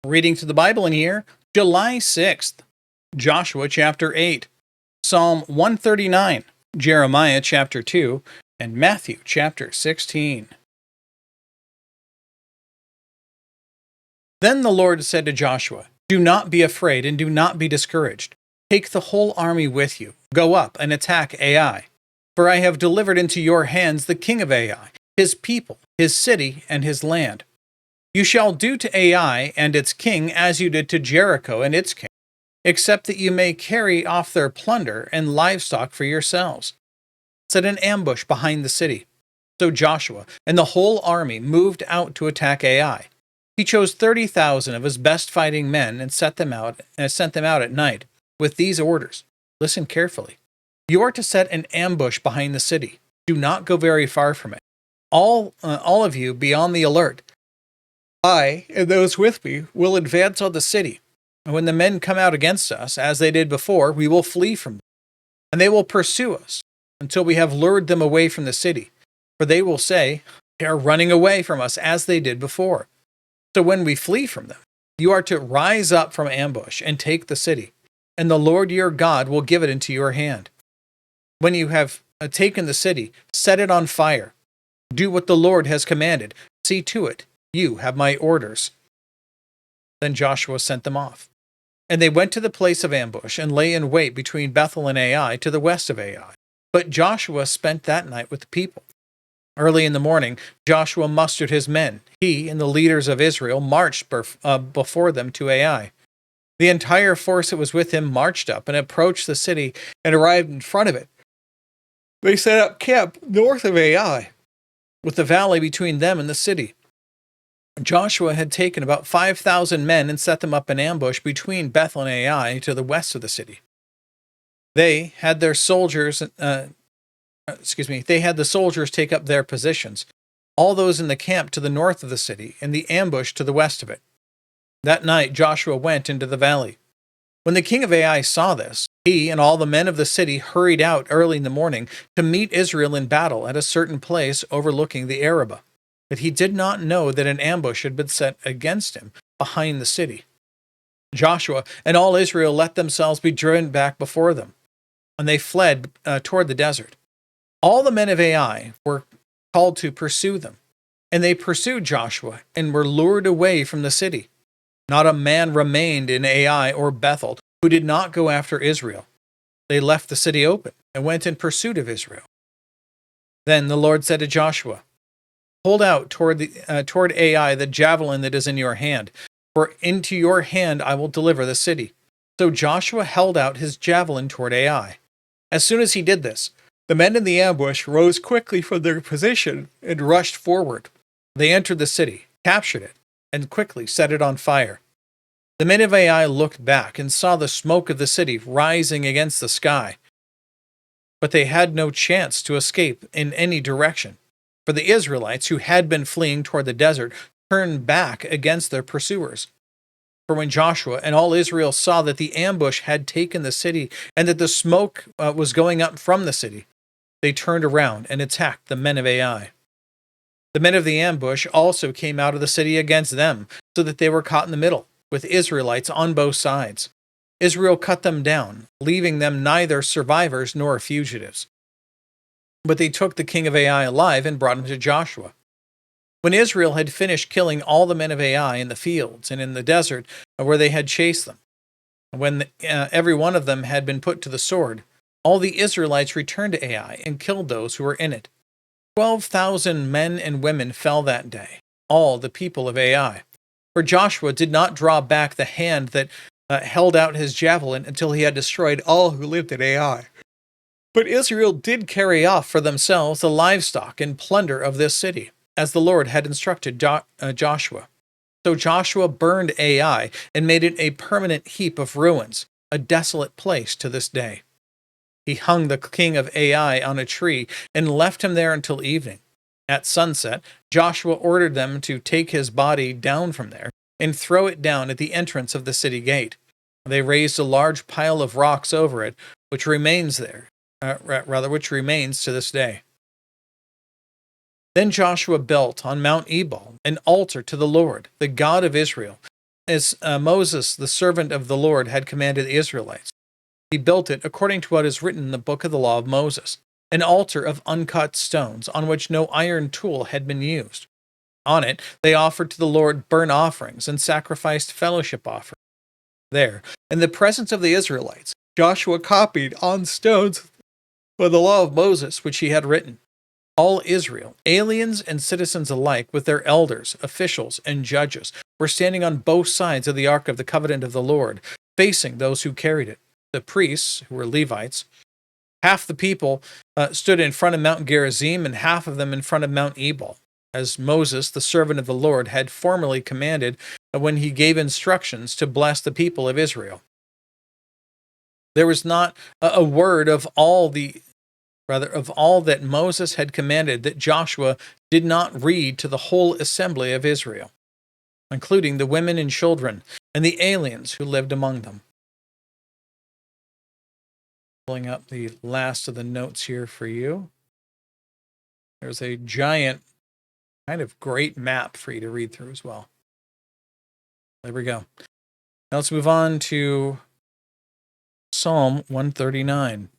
Reading to the Bible in here, July 6th, Joshua chapter 8, Psalm 139, Jeremiah chapter 2, and Matthew chapter 16. Then the Lord said to Joshua, "Do not be afraid and do not be discouraged. Take the whole army with you. Go up and attack Ai. For I have delivered into your hands the king of Ai, his people, his city, and his land. You shall do to Ai and its king as you did to Jericho and its king, except that you may carry off their plunder and livestock for yourselves. Set an ambush behind the city." So Joshua and the whole army moved out to attack Ai. He chose 30,000 of his best fighting men and sent them out at night with these orders. Listen carefully. You are to set an ambush behind the city. Do not go very far from it. All of you be on the alert. I and those with me will advance on the city. And when the men come out against us, as they did before, we will flee from them. And they will pursue us until we have lured them away from the city. For they will say, "They are running away from us as they did before." So when we flee from them, you are to rise up from ambush and take the city, and the Lord your God will give it into your hand. When you have taken the city, set it on fire. Do what the Lord has commanded. See to it. You have my orders. Then Joshua sent them off. And they went to the place of ambush and lay in wait between Bethel and Ai to the west of Ai. But Joshua spent that night with the people. Early in the morning, Joshua mustered his men. He and the leaders of Israel marched before them to Ai. The entire force that was with him marched up and approached the city and arrived in front of it. They set up camp north of Ai, with the valley between them and the city. Joshua had taken about 5,000 men and set them up in ambush between Bethel and Ai to the west of the city. They had the soldiers take up their positions, all those in the camp to the north of the city, and the ambush to the west of it. That night Joshua went into the valley. When the king of Ai saw this, he and all the men of the city hurried out early in the morning to meet Israel in battle at a certain place overlooking the Arabah. But he did not know that an ambush had been set against him behind the city. Joshua and all Israel let themselves be driven back before them, and they fled toward the desert. All the men of Ai were called to pursue them, and they pursued Joshua and were lured away from the city. Not a man remained in Ai or Bethel who did not go after Israel. They left the city open and went in pursuit of Israel. Then the Lord said to Joshua, "Hold out toward Ai the javelin that is in your hand, for into your hand I will deliver the city." So Joshua held out his javelin toward Ai. As soon as he did this, the men in the ambush rose quickly from their position and rushed forward. They entered the city, captured it, and quickly set it on fire. The men of Ai looked back and saw the smoke of the city rising against the sky. But they had no chance to escape in any direction, for the Israelites who had been fleeing toward the desert turned back against their pursuers. For when Joshua and all Israel saw that the ambush had taken the city and that the smoke was going up from the city, they turned around and attacked the men of Ai. The men of the ambush also came out of the city against them, so that they were caught in the middle, with Israelites on both sides. Israel cut them down, leaving them neither survivors nor fugitives. But they took the king of Ai alive and brought him to Joshua. When Israel had finished killing all the men of Ai in the fields and in the desert where they had chased them, when every one of them had been put to the sword, all the Israelites returned to Ai and killed those who were in it. 12,000 men and women fell that day, all the people of Ai. For Joshua did not draw back the hand that held out his javelin until he had destroyed all who lived in Ai. But Israel did carry off for themselves the livestock and plunder of this city, as the Lord had instructed Joshua. So Joshua burned Ai and made it a permanent heap of ruins, a desolate place to this day. He hung the king of Ai on a tree and left him there until evening. At sunset, Joshua ordered them to take his body down from there and throw it down at the entrance of the city gate. They raised a large pile of rocks over it, which remains to this day. Then Joshua built on Mount Ebal an altar to the Lord, the God of Israel, as Moses, the servant of the Lord, had commanded the Israelites. He built it according to what is written in the book of the law of Moses, an altar of uncut stones on which no iron tool had been used. On it, they offered to the Lord burnt offerings and sacrificed fellowship offerings. There, in the presence of the Israelites, Joshua copied on stones for the law of Moses, which he had written. All Israel, aliens and citizens alike, with their elders, officials, and judges, were standing on both sides of the ark of the covenant of the Lord, facing those who carried it. The priests, who were Levites, half the people stood in front of Mount Gerizim and half of them in front of Mount Ebal, as Moses, the servant of the Lord, had formerly commanded when he gave instructions to bless the people of Israel. There was not a word of all that Moses had commanded that Joshua did not read to the whole assembly of Israel, including the women and children and the aliens who lived among them. Pulling up the last of the notes here for you. There's a giant, kind of great map for you to read through as well. There we go. Now let's move on to Psalm 139.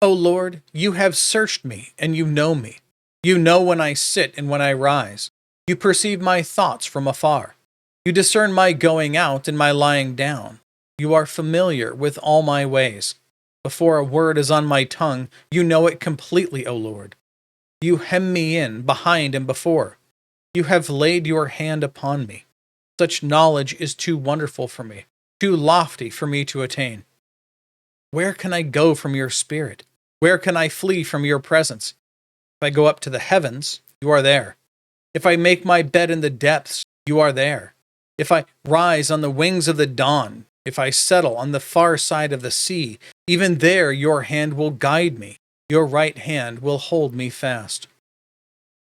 O Lord, you have searched me, and you know me. You know when I sit and when I rise. You perceive my thoughts from afar. You discern my going out and my lying down. You are familiar with all my ways. Before a word is on my tongue, you know it completely, O Lord. You hem me in, behind and before. You have laid your hand upon me. Such knowledge is too wonderful for me, too lofty for me to attain. Where can I go from your spirit? Where can I flee from your presence? If I go up to the heavens, you are there. If I make my bed in the depths, you are there. If I rise on the wings of the dawn, if I settle on the far side of the sea, even there your hand will guide me. Your right hand will hold me fast.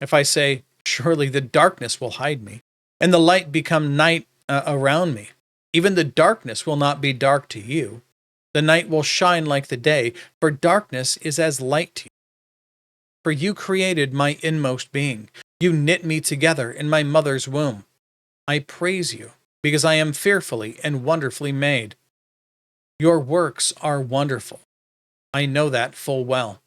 If I say, surely the darkness will hide me, and the light become night around me, even the darkness will not be dark to you. The night will shine like the day, for darkness is as light to you. For you created my inmost being. You knit me together in my mother's womb. I praise you, because I am fearfully and wonderfully made. Your works are wonderful. I know that full well.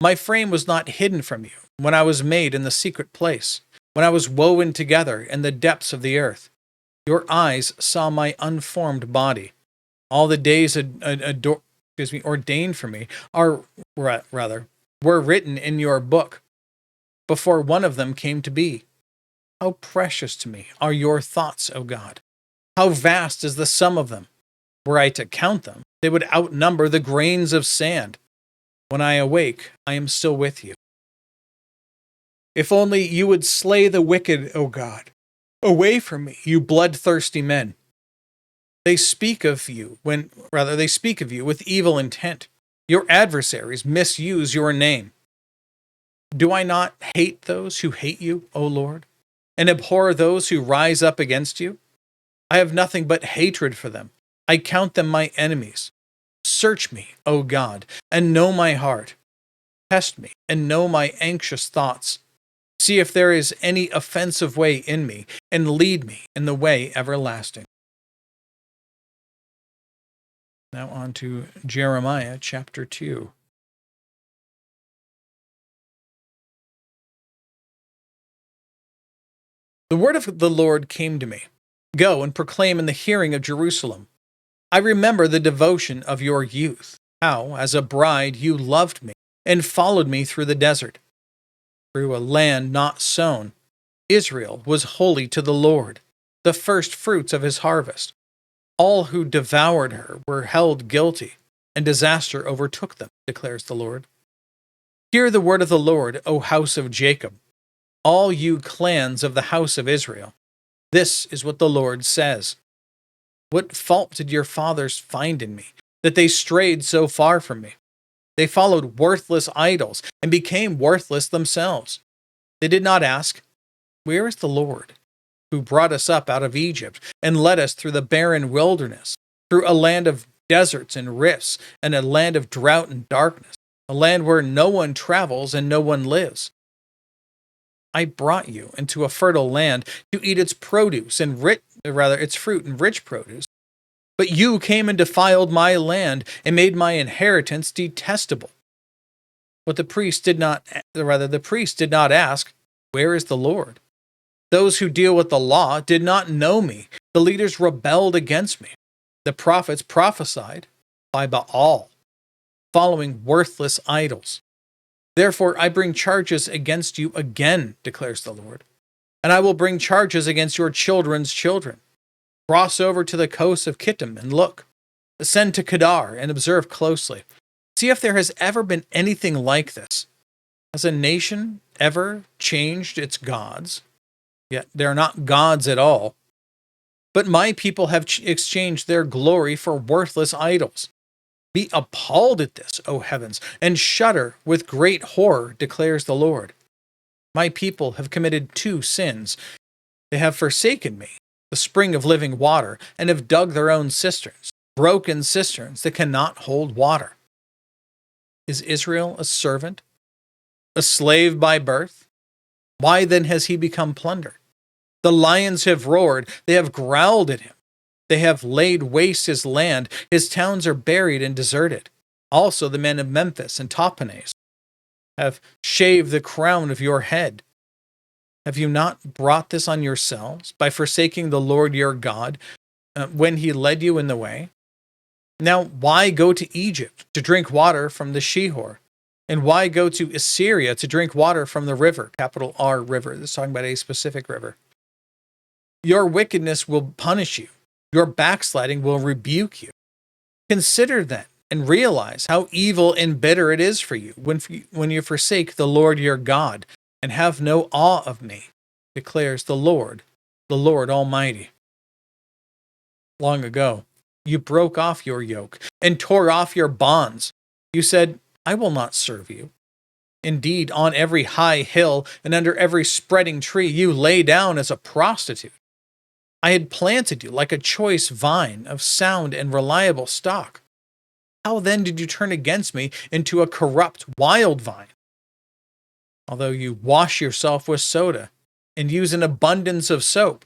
My frame was not hidden from you when I was made in the secret place, when I was woven together in the depths of the earth. Your eyes saw my unformed body. All the days ordained for me were written in your book, before one of them came to be. How precious to me are your thoughts, O God! How vast is the sum of them! Were I to count them, they would outnumber the grains of sand. When I awake, I am still with you. If only you would slay the wicked, O God! Away from me, you bloodthirsty men! They speak of you with evil intent. Your adversaries misuse your name. Do I not hate those who hate you, O Lord, and abhor those who rise up against you? I have nothing but hatred for them. I count them my enemies. Search me, O God, and know my heart. Test me and know my anxious thoughts. See if there is any offensive way in me, and lead me in the way everlasting. Now on to Jeremiah chapter 2. The word of the Lord came to me. Go and proclaim in the hearing of Jerusalem. I remember the devotion of your youth, how, as a bride, you loved me and followed me through the desert, through a land not sown. Israel was holy to the Lord, the first fruits of his harvest. All who devoured her were held guilty, and disaster overtook them, declares the Lord. Hear the word of the Lord, O house of Jacob, all you clans of the house of Israel. This is what the Lord says. What fault did your fathers find in me, that they strayed so far from me? They followed worthless idols and became worthless themselves. They did not ask, where is the Lord, who brought us up out of Egypt and led us through the barren wilderness, through a land of deserts and rifts, and a land of drought and darkness, a land where no one travels and no one lives. I brought you into a fertile land to eat its produce and its fruit and rich produce. But you came and defiled my land and made my inheritance detestable. But the priest did not ask, where is the Lord? Those who deal with the law did not know me. The leaders rebelled against me. The prophets prophesied by Baal, following worthless idols. Therefore, I bring charges against you again, declares the Lord. And I will bring charges against your children's children. Cross over to the coast of Kittim and look. Ascend to Kedar and observe closely. See if there has ever been anything like this. Has a nation ever changed its gods? Yet they are not gods at all. But my people have exchanged their glory for worthless idols. Be appalled at this, O heavens, and shudder with great horror, declares the Lord. My people have committed two sins. They have forsaken me, the spring of living water, and have dug their own cisterns, broken cisterns that cannot hold water. Is Israel a servant, a slave by birth? Why then has he become plunder? The lions have roared, they have growled at him. They have laid waste his land, his towns are buried and deserted. Also the men of Memphis and Tahpanhes have shaved the crown of your head. Have you not brought this on yourselves by forsaking the Lord your God when he led you in the way? Now why go to Egypt to drink water from the Shihor? And why go to Assyria to drink water from the river, capital R river? This is talking about a specific river. Your wickedness will punish you. Your backsliding will rebuke you. Consider then and realize how evil and bitter it is for you when you forsake the Lord your God and have no awe of me, declares the Lord Almighty. Long ago, you broke off your yoke and tore off your bonds. You said, I will not serve you. Indeed, on every high hill and under every spreading tree, you lay down as a prostitute. I had planted you like a choice vine of sound and reliable stock. How then did you turn against me into a corrupt wild vine? Although you wash yourself with soda and use an abundance of soap,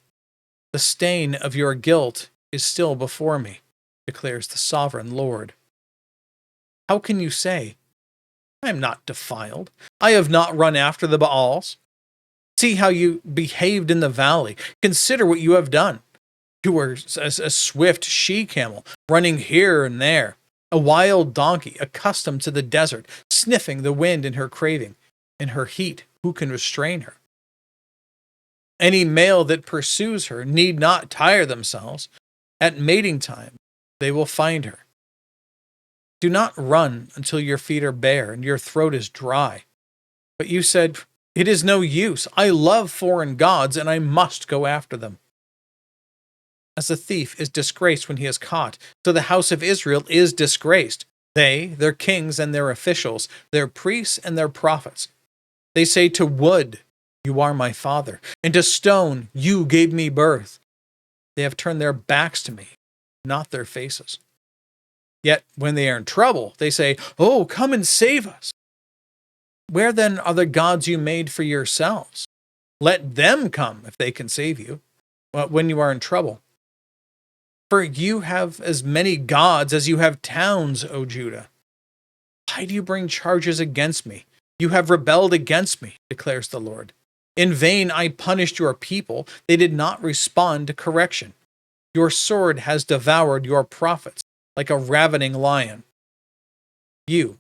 the stain of your guilt is still before me, declares the sovereign Lord. How can you say, I am not defiled. I have not run after the Baals. See how you behaved in the valley. Consider what you have done. You were a swift she-camel, running here and there, a wild donkey accustomed to the desert, sniffing the wind in her craving. In her heat, who can restrain her? Any male that pursues her need not tire themselves. At mating time, they will find her. Do not run until your feet are bare and your throat is dry. But you said, it is no use. I love foreign gods and I must go after them. As a thief is disgraced when he is caught, so the house of Israel is disgraced. They, their kings and their officials, their priests and their prophets. They say to wood, you are my father, and to stone, you gave me birth. They have turned their backs to me, not their faces. Yet when they are in trouble, they say, oh, come and save us. Where then are the gods you made for yourselves? Let them come if they can save you when you are in trouble. For you have as many gods as you have towns, O Judah. Why do you bring charges against me? You have rebelled against me, declares the Lord. In vain I punished your people. They did not respond to correction. Your sword has devoured your prophets like a ravening lion. You,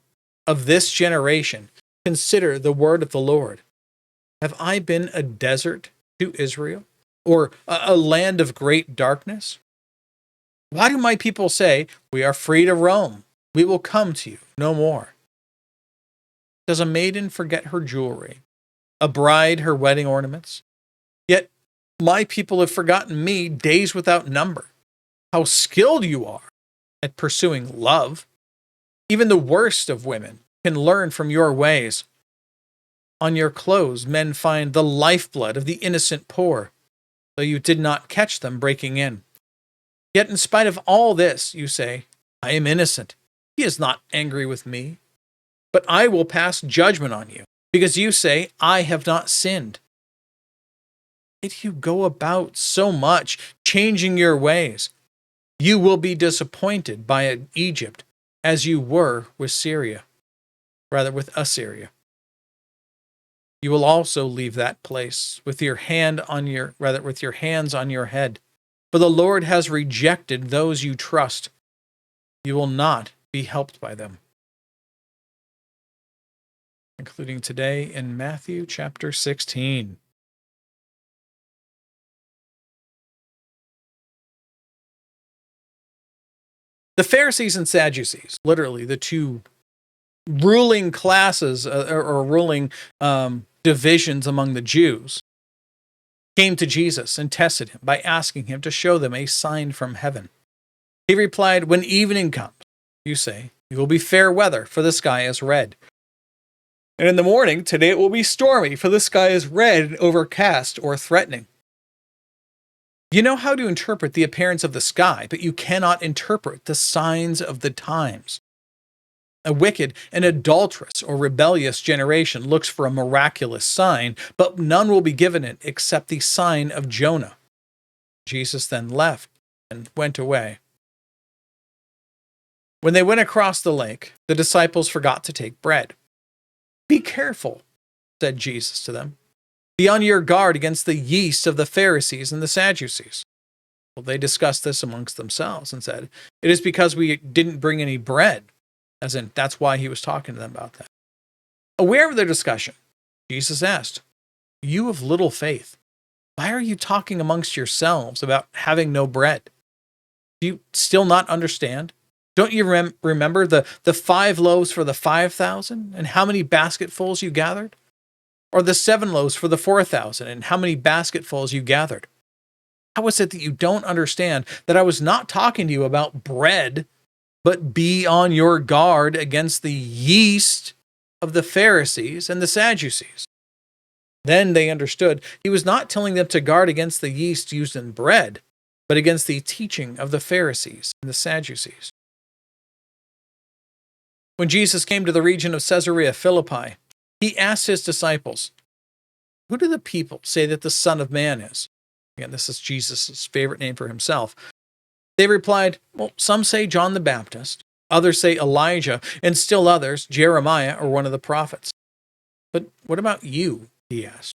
of this generation, consider the word of the Lord. Have I been a desert to Israel, or a land of great darkness? Why do my people say, we are free to roam, we will come to you no more? Does a maiden forget her jewelry, a bride her wedding ornaments? Yet my people have forgotten me days without number. How skilled you are at pursuing love. Even the worst of women can learn from your ways. On your clothes men find the lifeblood of the innocent poor, though you did not catch them breaking in. Yet in spite of all this, you say, I am innocent. He is not angry with me. but I will pass judgment on you, because you say, I have not sinned. Why do you go about so much changing your ways? You will be disappointed by Egypt, as you were with Assyria. You will also leave that place with your hands on your head. For the Lord has rejected those you trust. You will not be helped by them. Including today in Matthew chapter 16. The Pharisees and Sadducees, literally the two ruling classes or ruling divisions among the Jews, came to Jesus and tested him by asking him to show them a sign from heaven. He replied, when evening comes, you say, it will be fair weather, for the sky is red. And in the morning, today it will be stormy, for the sky is red and overcast or threatening. You know how to interpret the appearance of the sky, but you cannot interpret the signs of the times. A wicked and adulterous or rebellious generation looks for a miraculous sign, but none will be given it except the sign of Jonah. Jesus then left and went away. When they went across the lake, the disciples forgot to take bread. Be careful, said Jesus to them. Be on your guard against the yeast of the Pharisees and the Sadducees. Well, they discussed this amongst themselves and said, it is because we didn't bring any bread. As in, that's why he was talking to them about that. Aware of their discussion, Jesus asked, you of little faith, why are you talking amongst yourselves about having no bread? Do you still not understand? Don't you remember the 5 loaves for the 5,000 and how many basketfuls you gathered? Or the 7 loaves for the 4,000 and how many basketfuls you gathered? How is it that you don't understand that I was not talking to you about bread, but be on your guard against the yeast of the Pharisees and the Sadducees? Then they understood he was not telling them to guard against the yeast used in bread, but against the teaching of the Pharisees and the Sadducees. When Jesus came to the region of Caesarea Philippi, he asked his disciples, who do the people say that the Son of Man is? Again, this is Jesus' favorite name for himself. They replied, well, some say John the Baptist, others say Elijah, and still others, Jeremiah or one of the prophets. But what about you? He asked.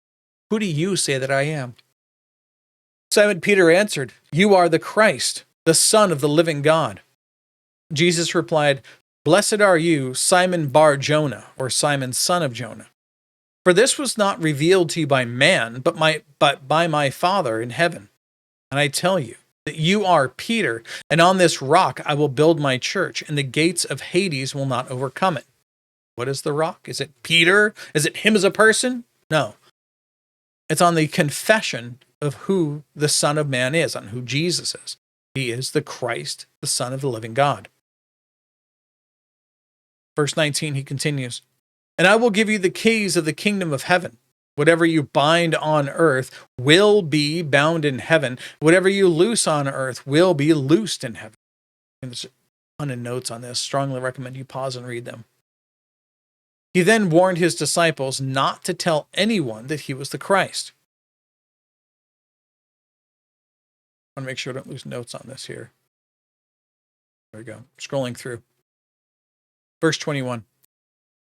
Who do you say that I am? Simon Peter answered, you are the Christ, the Son of the living God. Jesus replied, blessed are you, Simon Bar-Jonah, or Simon son of Jonah. For this was not revealed to you by man, but by my Father in heaven. And I tell you that you are Peter, and on this rock I will build my church, and the gates of Hades will not overcome it. What is the rock? Is it Peter? Is it him as a person? No. It's on the confession of who the Son of Man is, on who Jesus is. He is the Christ, the Son of the living God. Verse 19, he continues, and I will give you the keys of the kingdom of heaven. Whatever you bind on earth will be bound in heaven. Whatever you loose on earth will be loosed in heaven. And there's a ton of notes on this. Strongly recommend you pause and read them. He then warned his disciples not to tell anyone that he was the Christ. I want to make sure I don't lose notes on this here. There we go. Scrolling through. Verse 21.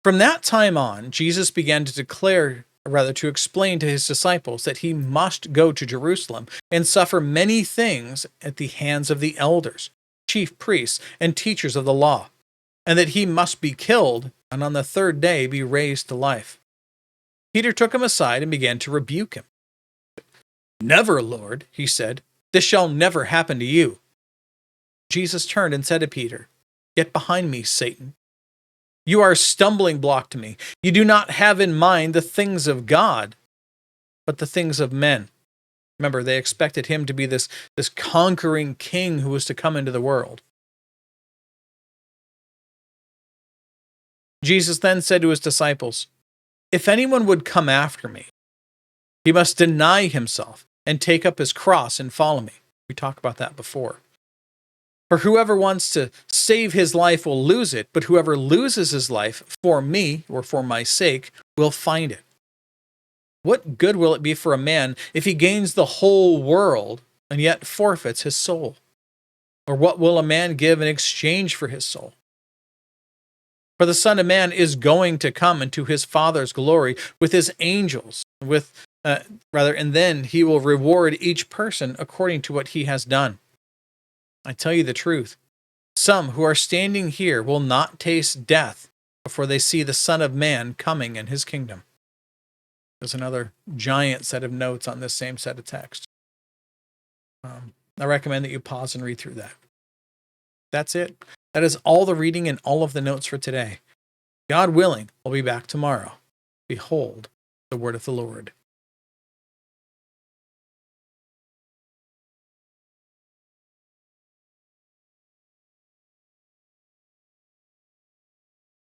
From that time on, Jesus began to explain to his disciples that he must go to Jerusalem and suffer many things at the hands of the elders, chief priests, and teachers of the law, and that he must be killed and on the 3rd day be raised to life. Peter took him aside and began to rebuke him. Never, Lord, he said, this shall never happen to you. Jesus turned and said to Peter, get behind me, Satan. You are a stumbling block to me. You do not have in mind the things of God, but the things of men. Remember, they expected him to be this conquering king who was to come into the world. Jesus then said to his disciples, if anyone would come after me, he must deny himself and take up his cross and follow me. We talked about that before. For whoever wants to save his life will lose it, but whoever loses his life for me or for my sake will find it. What good will it be for a man if he gains the whole world and yet forfeits his soul? Or what will a man give in exchange for his soul? For the Son of Man is going to come into his Father's glory with his angels, and then he will reward each person according to what he has done. I tell you the truth, some who are standing here will not taste death before they see the Son of Man coming in his kingdom. There's another giant set of notes on this same set of text. I recommend that you pause and read through that. That's it. That is all the reading and all of the notes for today. God willing, I'll be back tomorrow. Behold the word of the Lord.